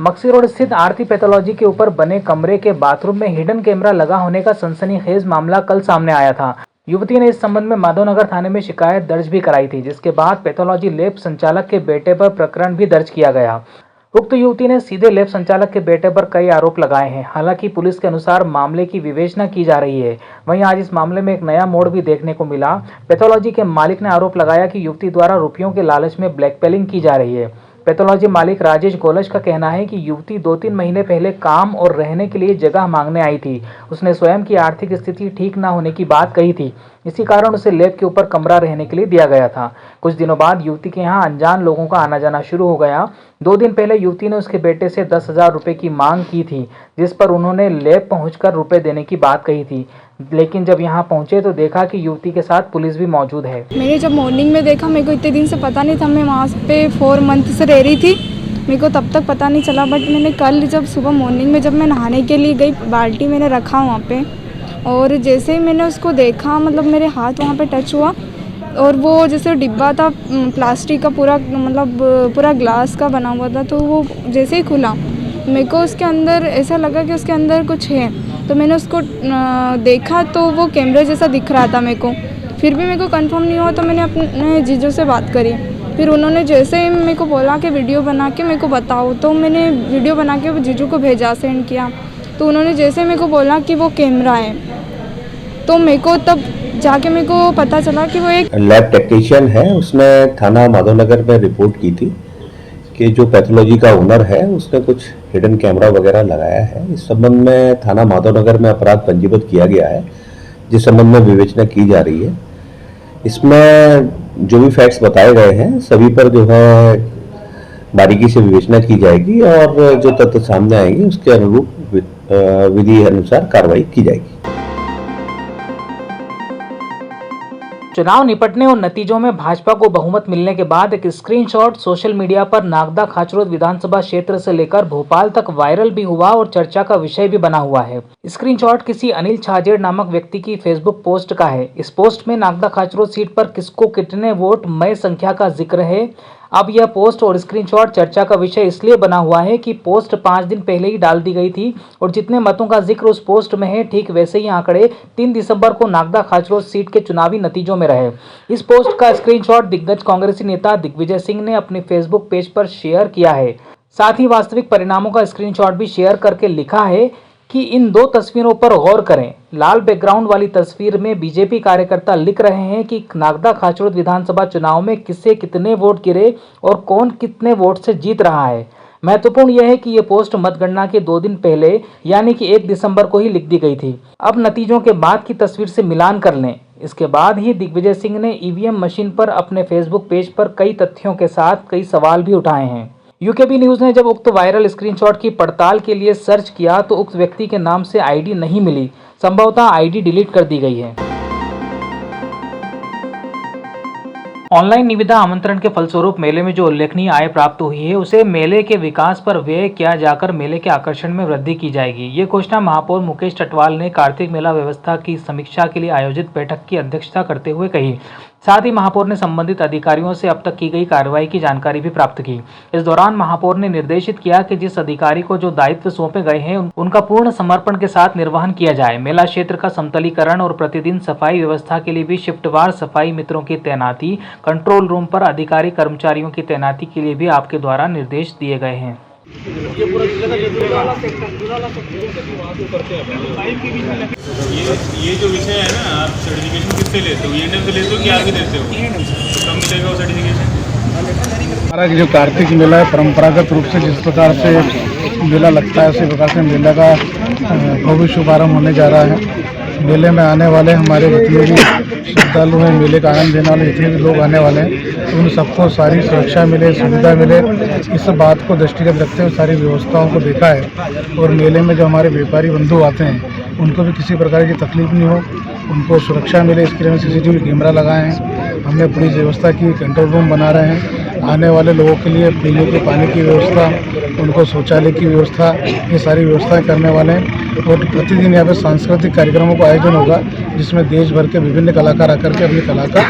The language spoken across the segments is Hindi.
मक्सी रोड स्थित आरती पैथोलॉजी के ऊपर बने कमरे के बाथरूम में हिडन कैमरा लगा होने का सनसनीखेज मामला कल सामने आया था। युवती ने इस संबंध में माधवनगर थाने में शिकायत दर्ज भी कराई थी, जिसके बाद पैथोलॉजी लैब संचालक के बेटे पर प्रकरण भी दर्ज किया गया। उक्त युवती ने सीधे लैब संचालक के बेटे पर कई आरोप लगाए हैं। हालांकि पुलिस के अनुसार मामले की विवेचना की जा रही है। वहीं आज इस मामले में एक नया मोड़ भी देखने को मिला। पैथोलॉजी के मालिक ने आरोप लगाया कि युवती द्वारा रुपयों के लालच में ब्लैकमेलिंग की जा रही है। पैथोलॉजी मालिक राजेश गोलश का कहना है कि युवती 2-3 महीने पहले काम और रहने के लिए जगह मांगने आई थी। उसने स्वयं की आर्थिक स्थिति ठीक न होने की बात कही थी। इसी कारण उसे लैब के ऊपर कमरा रहने के लिए दिया गया था। कुछ दिनों बाद युवती के यहाँ अनजान लोगों का आना जाना शुरू हो गया। 2 दिन पहले युवती ने उसके बेटे से 10,000 रुपये की मांग की थी, जिस पर उन्होंने लैब पहुंचकर रुपए देने की बात कही थी। लेकिन जब यहाँ पहुंचे तो देखा कि युवती के साथ पुलिस भी मौजूद है। मैंने जब मॉर्निंग में देखा, मेरे को इतने दिन से पता नहीं था, मैं वहाँ पे 4 मंथ से रह रही थी, मेरे को तब तक पता नहीं चला। बट मैंने कल जब सुबह मॉर्निंग में जब मैं नहाने के लिए गई, बाल्टी मैंने रखा वहाँ पे, और जैसे ही मैंने उसको देखा, मतलब मेरे हाथ वहाँ पे टच हुआ, और वो जैसे डिब्बा था प्लास्टिक का पूरा, मतलब पूरा ग्लास का बना हुआ था, तो वो जैसे ही खुला मेरे को उसके अंदर ऐसा लगा कि उसके अंदर कुछ है। तो मैंने उसको देखा तो वो कैमरे जैसा दिख रहा था मेरे को। फिर भी मेरे को कंफर्म नहीं हुआ, तो मैंने अपने जीजू से बात करी। फिर उन्होंने जैसे ही मेरे को बोला कि वीडियो बना के मेरे को बताओ, तो मैंने वीडियो बना के जीजू को भेजा, सेंड किया। तो उन्होंने जैसे मेरे को बोला कि वो कैमरा है, तो मेरे को तब जाके मेरे को पता चला कि वो एक लैब टेक्नीशियन है। उसने थाना माधवनगर में रिपोर्ट की थी कि जो पैथोलॉजी का ओनर है उसने कुछ हिडन कैमरा वगैरह लगाया है। इस संबंध में थाना माधवनगर में अपराध पंजीबद्ध किया गया है, जिस संबंध में विवेचना की जा रही है। इसमें जो भी फैक्ट्स बताए गए हैं सभी पर जो है बारीकी से विवेचना की जाएगी, और जो तथ्य सामने आएंगे उसके अनुरूप विधि अनुसार कार्रवाई की जाएगी। चुनाव निपटने और नतीजों में भाजपा को बहुमत मिलने के बाद एक स्क्रीनशॉट सोशल मीडिया पर नागदा खाचरोद विधानसभा क्षेत्र से लेकर भोपाल तक वायरल भी हुआ और चर्चा का विषय भी बना हुआ है। स्क्रीनशॉट किसी अनिल छाजेड़ नामक व्यक्ति की फेसबुक पोस्ट का है। इस पोस्ट में नागदा खाचरोद सीट पर किसको कितने वोट मय संख्या का जिक्र है। अब यह पोस्ट और स्क्रीनशॉट चर्चा का विषय इसलिए बना हुआ है कि पोस्ट 5 दिन पहले ही डाल दी गई थी, और जितने मतों का जिक्र उस पोस्ट में है, ठीक वैसे ही आंकड़े 3 दिसंबर को नागदा खाचरोद सीट के चुनावी नतीजों में रहे। इस पोस्ट का स्क्रीनशॉट दिग्गज कांग्रेसी नेता दिग्विजय सिंह ने अपने फेसबुक पेज पर शेयर किया है। साथ ही वास्तविक परिणामों का स्क्रीनशॉट भी शेयर करके लिखा है कि इन 2 तस्वीरों पर गौर करें। लाल बैकग्राउंड वाली तस्वीर में बीजेपी कार्यकर्ता लिख रहे हैं कि नागदा खाचरोद विधानसभा चुनाव में किससे कितने वोट गिरे और कौन कितने वोट से जीत रहा है। महत्वपूर्ण यह है कि यह पोस्ट मतगणना के 2 दिन पहले यानी कि 1 दिसंबर को ही लिख दी गई थी। अब नतीजों के बाद की तस्वीर से मिलान कर लें। इसके बाद ही दिग्विजय सिंह ने ईवीएम मशीन पर अपने फेसबुक पेज पर कई तथ्यों के साथ कई सवाल भी उठाए हैं। यूकेबी न्यूज ने जब उक्त वायरल स्क्रीनशॉट की पड़ताल के लिए सर्च किया तो उक्त व्यक्ति के नाम से आईडी नहीं मिली। संभवतः आईडी डिलीट कर दी गई है। ऑनलाइन निविदा आमंत्रण के फलस्वरूप मेले में जो उल्लेखनीय आय प्राप्त हुई है, उसे मेले के विकास पर व्यय किया जाकर मेले के आकर्षण में वृद्धि की जाएगी। ये घोषणा महापौर मुकेश टटवाल ने कार्तिक मेला व्यवस्था की समीक्षा के लिए आयोजित बैठक की अध्यक्षता करते हुए कही। साथ ही महापौर ने संबंधित अधिकारियों से अब तक की गई कार्रवाई की जानकारी भी प्राप्त की। इस दौरान महापौर ने निर्देशित किया कि जिस अधिकारी को जो दायित्व सौंपे गए हैं उनका पूर्ण समर्पण के साथ निर्वहन किया जाए। मेला क्षेत्र का समतलीकरण और प्रतिदिन सफाई व्यवस्था के लिए भी शिफ्टवार सफाई मित्रों की तैनाती, कंट्रोल रूम पर अधिकारी कर्मचारियों की तैनाती के लिए भी आपके द्वारा निर्देश दिए गए हैं। ये जो विषय है ना, आप सर्टिफिकेशन किससे लेते हो? ईएनएम से लेते हो कि आगे देते हो? तो कब मिलेगा वो सर्टिफिकेशन? हमारा जो कार्तिक मेला है, परंपरागत रूप से जिस प्रकार से मेला लगता है उसी प्रकार से मेला का भव्य शुभारम्भ होने जा रहा है। मेले में आने वाले हमारे जितने भी श्रद्धालु हैं, मेले का आनंद लेने वाले जितने भी लोग आने वाले हैं, उन सबको सारी सुरक्षा मिले, सुविधा मिले, इस बात को दृष्टिगत रखते हुए सारी व्यवस्थाओं को देखा है। और मेले में जो हमारे व्यापारी बंधु आते हैं उनको भी किसी प्रकार की तकलीफ नहीं हो, उनको सुरक्षा मिले, इसके लिए सीसीटीवी कैमरा लगाए हैं। हमने पुलिस व्यवस्था की, कंट्रोल रूम बना रहे हैं। आने वाले लोगों के लिए पीने के पानी की व्यवस्था, उनको शौचालय की व्यवस्था, ये सारी व्यवस्थाएं करने वाले हैं। और प्रतिदिन यहाँ पे सांस्कृतिक कार्यक्रमों का आयोजन होगा, जिसमें देश भर के विभिन्न कलाकार आकर के अपनी कला का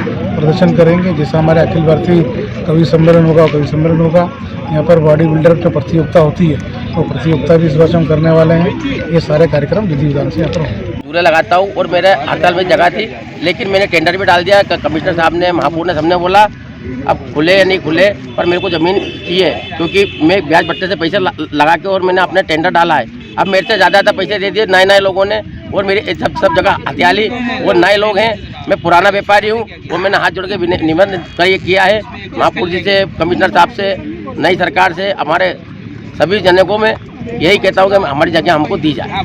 प्रदर्शन करेंगे। जैसा हमारे अखिल भारतीय कवि सम्मेलन होगा, कवि सम्मेलन होगा, यहाँ पर बॉडी बिल्डर की प्रतियोगिता होती है, वो प्रतियोगिता भी इस वर्ष हम करने वाले हैं। ये सारे कार्यक्रम विधि विधान से यहाँ पर होंगे। झूले लगाता हूँ और मेरे हड़ताल में जगह थी, लेकिन मैंने टेंडर भी डाल दिया। कमिश्नर साहब ने, महापौर ने, सबने बोला अब खुले या नहीं खुले, पर मेरे को ज़मीन चाहिए, क्योंकि मैं ब्याज भत्ते से पैसे लगा के और मैंने अपने टेंडर डाला है। अब मेरे से ज़्यादा पैसे दे दिए नए लोगों ने, और मेरे सब जगह हथियाली वो नए लोग हैं। मैं पुराना व्यापारी हूँ, वो मैंने हाथ जोड़ के निवेदन किया है महापौर जी से, कमिश्नर साहब से, नई सरकार से, हमारे सभी जनों को मैं यही कहता हूँ कि हमारी जगह हमको दी जाए।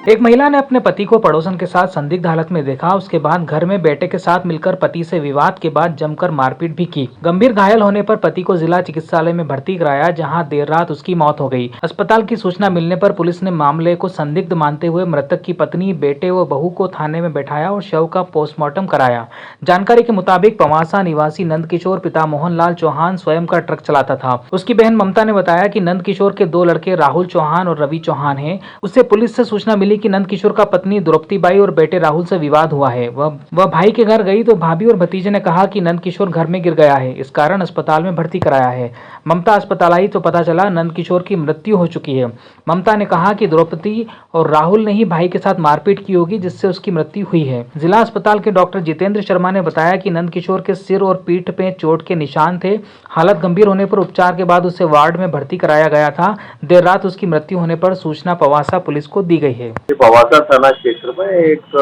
एक महिला ने अपने पति को पड़ोसन के साथ संदिग्ध हालत में देखा। उसके बाद घर में बेटे के साथ मिलकर पति से विवाद के बाद जमकर मारपीट भी की। गंभीर घायल होने पर पति को जिला चिकित्सालय में भर्ती कराया, जहां देर रात उसकी मौत हो गई। अस्पताल की सूचना मिलने पर पुलिस ने मामले को संदिग्ध मानते हुए मृतक की पत्नी, बेटे व बहू को थाने में बैठाया और शव का पोस्टमार्टम कराया। जानकारी के मुताबिक पवासा निवासी नंदकिशोर पिता मोहनलाल चौहान स्वयं का ट्रक चलाता था। उसकी बहन ममता ने बताया कि नंदकिशोर के 2 लड़के राहुल चौहान और रवि चौहान हैं। उससे पुलिस से सूचना मिली कि नंदकिशोर का पत्नी द्रौपदी बाई और बेटे राहुल से विवाद हुआ है। वह भाई के घर गई तो भाभी और भतीजे ने कहा कि नंदकिशोर घर में गिर गया है, इस कारण अस्पताल में भर्ती कराया है। ममता अस्पताल आई तो पता चला नंदकिशोर की मृत्यु हो चुकी है। ममता ने कहा कि द्रौपदी और राहुल ने ही भाई के साथ मारपीट की होगी, जिससे उसकी मृत्यु हुई है। जिला अस्पताल के डॉक्टर जितेंद्र शर्मा ने बताया कि नंदकिशोर के सिर और पीठ पे चोट के निशान थे। हालत गंभीर होने पर उपचार के बाद उसे वार्ड में भर्ती कराया गया था। देर रात उसकी मृत्यु होने पर सूचना पवासा पुलिस को दी गई है। पवासा थाना क्षेत्र में एक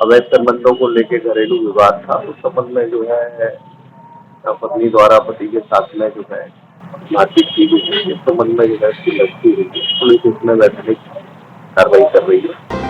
अवैध संबंधों को लेकर घरेलू विवाद था। उस संबंध में जो है पत्नी द्वारा पति के साथ में जो है मारपीट की गई। इस संबंध में जो है उसकी मृत्यु हुई है। पुलिस इसमें वैधानिक कार्रवाई कर रही है।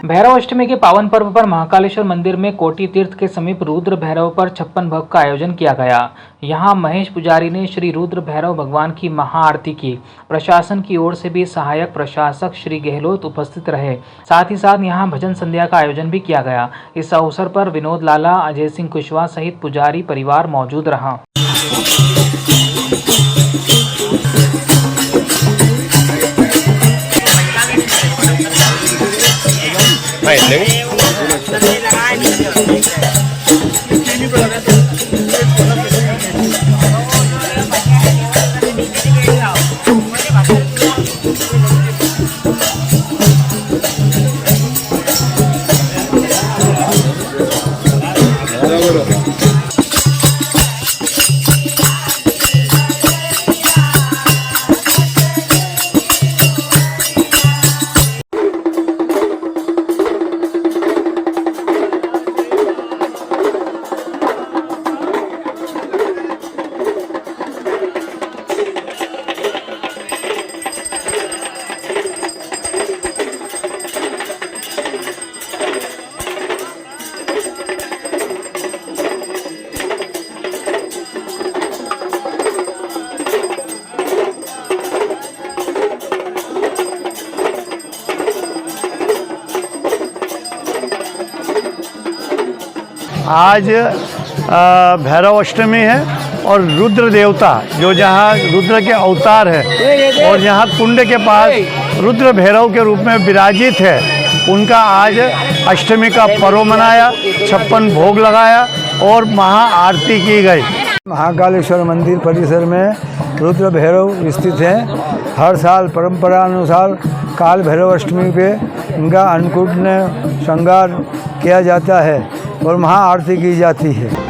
भैरव अष्टमी के पावन पर्व पर महाकालेश्वर मंदिर में कोटि तीर्थ के समीप रुद्र भैरव पर 56 भोग का आयोजन किया गया। यहां महेश पुजारी ने श्री रुद्र भैरव भगवान की महाआरती की। प्रशासन की ओर से भी सहायक प्रशासक श्री गहलोत उपस्थित रहे। साथ ही साथ यहां भजन संध्या का आयोजन भी किया गया। इस अवसर पर विनोद लाला, अजय सिंह कुशवाहा सहित पुजारी परिवार मौजूद रहा। आज भैरव अष्टमी है और रुद्र देवता जो जहाँ रुद्र के अवतार है और यहाँ कुंड के पास रुद्र भैरव के रूप में विराजित है, उनका आज अष्टमी का पर्व मनाया, 56 भोग लगाया और महाआरती की गई। महाकालेश्वर मंदिर परिसर में रुद्र भैरव स्थित हैं। हर साल परंपरा अनुसार काल भैरव अष्टमी पे उनका अन्नकूट श्रृंगार किया जाता है और महाआरती की जाती है।